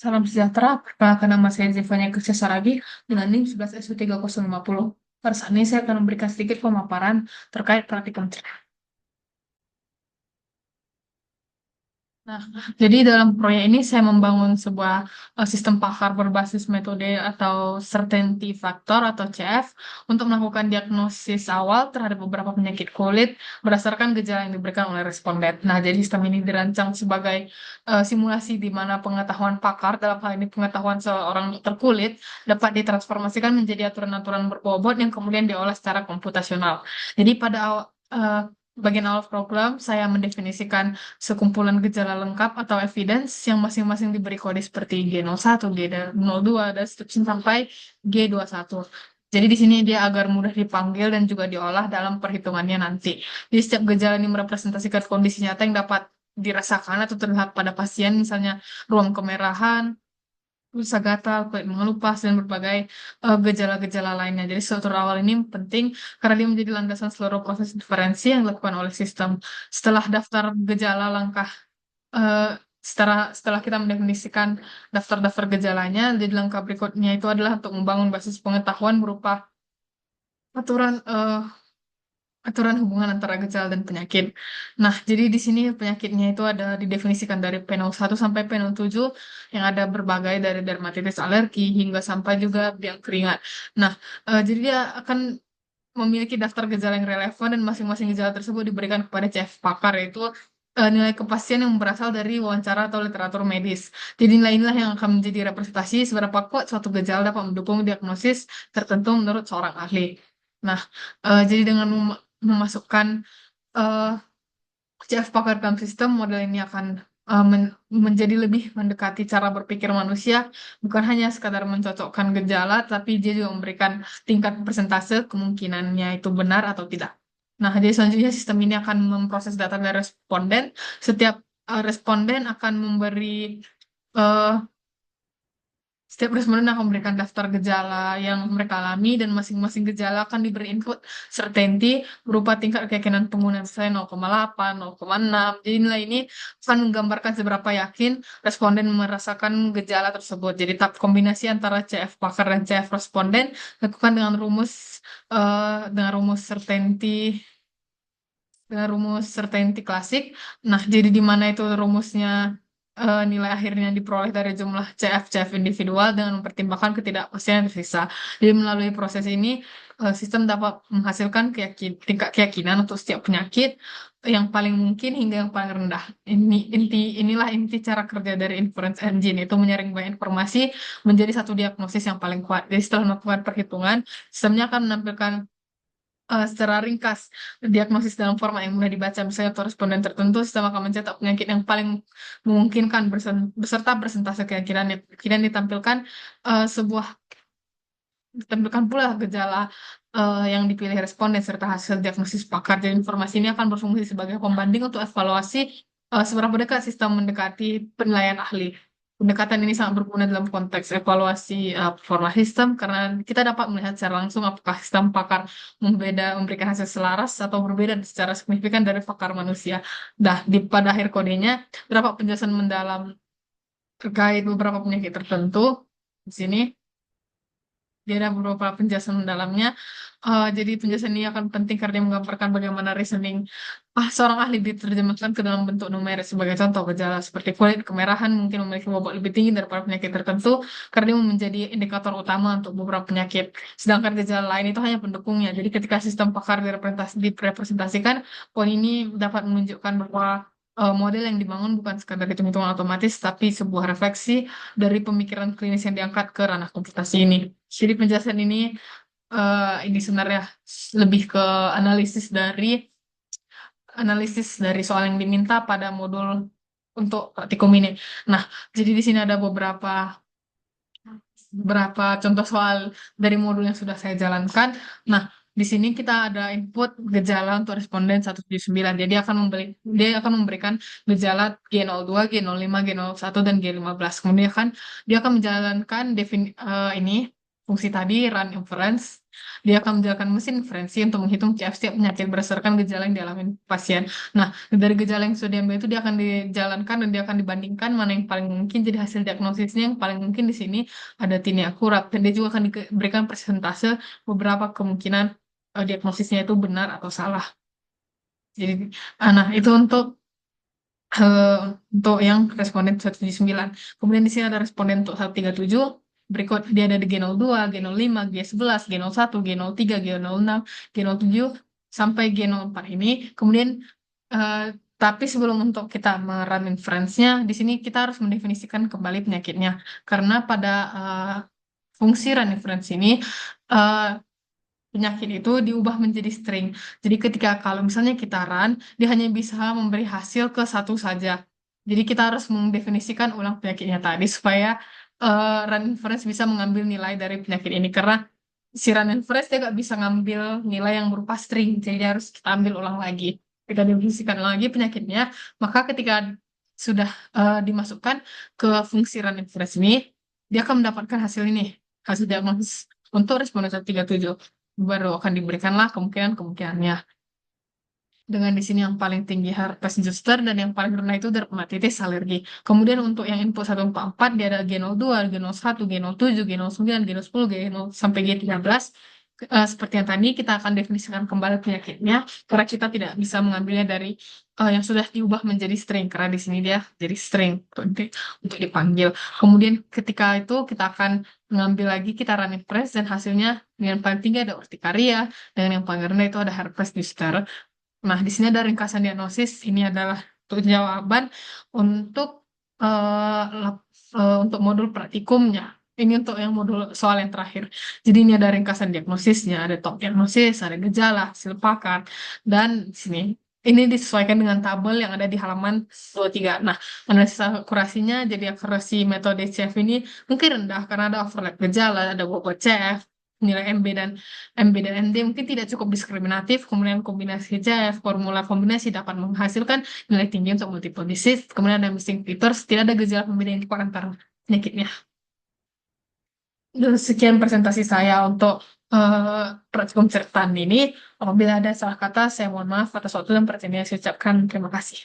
Salam sejahtera, perkenalkan nama saya Zevanya Krisya Saragi dengan NIM 11SU3050. Pada saat ini saya akan memberikan sedikit pemaparan terkait praktikum. Nah, jadi dalam proyek ini saya membangun sebuah sistem pakar berbasis metode atau certainty factor atau CF untuk melakukan diagnosis awal terhadap beberapa penyakit kulit berdasarkan gejala yang diberikan oleh responden. Nah, jadi sistem ini dirancang sebagai simulasi di mana pengetahuan pakar, dalam hal ini pengetahuan seorang dokter kulit, dapat ditransformasikan menjadi aturan-aturan berbobot yang kemudian diolah secara komputasional. Jadi pada awal bagian awal program, saya mendefinisikan sekumpulan gejala lengkap atau evidence yang masing-masing diberi kode seperti G01, G02, dan seterusnya sampai G21. Jadi di sini dia agar mudah dipanggil dan juga diolah dalam perhitungannya nanti. Jadi setiap gejala ini merepresentasikan kondisi nyata yang dapat dirasakan atau terlihat pada pasien, misalnya ruam kemerahan, luka gatal, kulit mengelupas, dan berbagai gejala-gejala lainnya. Jadi struktur awal ini penting karena dia menjadi landasan seluruh proses diferensi yang dilakukan oleh sistem. Setelah daftar gejala langkah eh, setelah kita mendefinisikan daftar-daftar gejalanya, jadi langkah berikutnya itu adalah untuk membangun basis pengetahuan berupa aturan aturan hubungan antara gejala dan penyakit. Nah, jadi di sini penyakitnya itu ada didefinisikan dari PNO1 sampai PNO7 yang ada berbagai dari dermatitis alergi hingga sampai juga biang keringat. Nah, jadi dia akan memiliki daftar gejala yang relevan dan masing-masing gejala tersebut diberikan kepada CF pakar yaitu nilai kepastian yang berasal dari wawancara atau literatur medis. Jadi nilai inilah yang akan menjadi representasi seberapa kuat suatu gejala dapat mendukung diagnosis tertentu menurut seorang ahli. Nah, jadi dengan memasukkan eh, CF pakar dalam sistem, model ini akan menjadi lebih mendekati cara berpikir manusia, bukan hanya sekadar mencocokkan gejala, tapi dia juga memberikan tingkat persentase kemungkinannya itu benar atau tidak. Nah, jadi selanjutnya sistem ini akan memproses data dari responden. Setiap responden akan memberi eh, setiap responden akan memberikan daftar gejala yang mereka alami dan masing-masing gejala akan diberi input certainty berupa tingkat keyakinan pengguna misalnya 0,8, 0,6. Jadi nilai ini akan menggambarkan seberapa yakin responden merasakan gejala tersebut. Jadi tahap kombinasi antara CF pakar dan CF responden dilakukan dengan rumus certainty klasik. Nah, jadi di mana itu rumusnya nilai akhirnya diperoleh dari jumlah CF individual dengan mempertimbangkan ketidakpastian yang tersisa. Jadi melalui proses ini sistem dapat menghasilkan tingkat keyakinan untuk setiap penyakit yang paling mungkin hingga yang paling rendah. Inilah inti cara kerja dari inference engine, itu menyaring banyak informasi menjadi satu diagnosis yang paling kuat. Jadi setelah melakukan perhitungan, sistemnya akan menampilkan secara ringkas diagnosis dalam format yang mudah dibaca. Misalnya untuk responden tertentu, sistem akan mencetak penyakit yang paling memungkinkan beserta persentase keyakinan yang kemudian ditampilkan pula gejala yang dipilih responden serta hasil diagnosis pakar. Jadi informasi ini akan berfungsi sebagai pembanding untuk evaluasi seberapa dekat sistem mendekati penilaian ahli. Pendekatan ini sangat berguna dalam konteks evaluasi performa sistem karena kita dapat melihat secara langsung apakah sistem pakar memberikan hasil selaras atau berbeda secara signifikan dari pakar manusia. Pada akhir kodenya terdapat penjelasan mendalam terkait beberapa penyakit tertentu di sini. Dia ada beberapa penjelasan mendalamnya. Jadi penjelasan ini akan penting karena dia menggambarkan bagaimana reasoning seorang ahli diterjemahkan ke dalam bentuk numeris. Sebagai contoh, gejala seperti kulit kemerahan mungkin memiliki bobot lebih tinggi daripada penyakit tertentu karena dia menjadi indikator utama untuk beberapa penyakit. Sedangkan gejala lain itu hanya pendukungnya. Jadi ketika sistem pakar direpresentasikan, poin ini dapat menunjukkan bahwa model yang dibangun bukan sekadar hitung-hitungan otomatis, tapi sebuah refleksi dari pemikiran klinis yang diangkat ke ranah komputasi ini. Jadi penjelasan ini sebenarnya lebih ke analisis dari soal yang diminta pada modul untuk praktikum ini. Nah, jadi di sini ada beberapa contoh soal dari modul yang sudah saya jalankan. Nah, di sini kita ada input gejala untuk responden 179. Jadi dia akan memberikan gejala G02, G05, G01, dan G15. Kemudian dia akan menjalankan ini. fungsi tadi, run inference, dia akan menjalankan mesin inferensi untuk menghitung CF setiap penyakit berdasarkan gejala yang dialami pasien. Nah, dari gejala yang sudah diambil itu dia akan dijalankan dan dia akan dibandingkan mana yang paling mungkin jadi hasil diagnosisnya yang paling mungkin di sini ada tinnya akurat dan dia juga akan diberikan persentase beberapa kemungkinan diagnosisnya itu benar atau salah. Jadi, nah itu eh, untuk yang responden 179. Kemudian di sini ada responden untuk 137. Berikut dia ada di G02, G05, G11, G01, G03, G06, G07 sampai G04 ini. Kemudian eh, tapi sebelum untuk kita merun inference-nya, di sini kita harus mendefinisikan kembali penyakitnya. Karena pada fungsi run inference ini eh, penyakit itu diubah menjadi string. Jadi ketika kalau misalnya kita run, dia hanya bisa memberi hasil ke satu saja. Jadi kita harus mendefinisikan ulang penyakitnya tadi supaya run inference bisa mengambil nilai dari penyakit ini. Karena si run inference dia nggak bisa ngambil nilai yang berupa string. Jadi dia harus kita ambil ulang lagi. Kita definisikan ulang lagi penyakitnya, maka ketika sudah dimasukkan ke fungsi run inference ini, dia akan mendapatkan hasil ini, hasil diagnosis untuk responden 137 baru akan diberikanlah kemungkinan-kemungkinannya. Dengan di sini yang paling tinggi herpes zoster dan yang paling rendah itu dermatitis alergi. Kemudian untuk yang input 144 dia ada G02, G01, G07, G09, G10, G0 sampai G13. Seperti yang tadi kita akan definisikan kembali penyakitnya karena kita tidak bisa mengambilnya dari yang sudah diubah menjadi string karena di sini dia jadi string untuk dipanggil. Kemudian ketika itu kita akan mengambil lagi kita run inference dan hasilnya dengan paling tinggi ada urtikaria, dengan yang paling rendah itu ada herpes zoster. Nah, di sini ada ringkasan diagnosis. Ini adalah untuk jawaban untuk untuk modul praktikumnya. Ini untuk yang modul soal yang terakhir. Jadi ini ada ringkasan diagnosisnya, ada top diagnosis, ada gejala, hasil pakar, dan di sini ini disesuaikan dengan tabel yang ada di halaman 23. Nah, analisis akurasinya jadi akurasi metode CF ini mungkin rendah karena ada overlap gejala, ada bobot CF, nilai MB dan ND mungkin tidak cukup diskriminatif, kemudian kombinasi CF, formula kombinasi dapat menghasilkan nilai tinggi untuk multiple disease, kemudian ada missing features, tidak ada gejala pembeda yang kuat antara penyakitnya. Dan sekian presentasi saya untuk praktikum cerita ini. Apabila ada salah kata, saya mohon maaf atas waktu dan perhatian yang saya ucapkan. Terima kasih.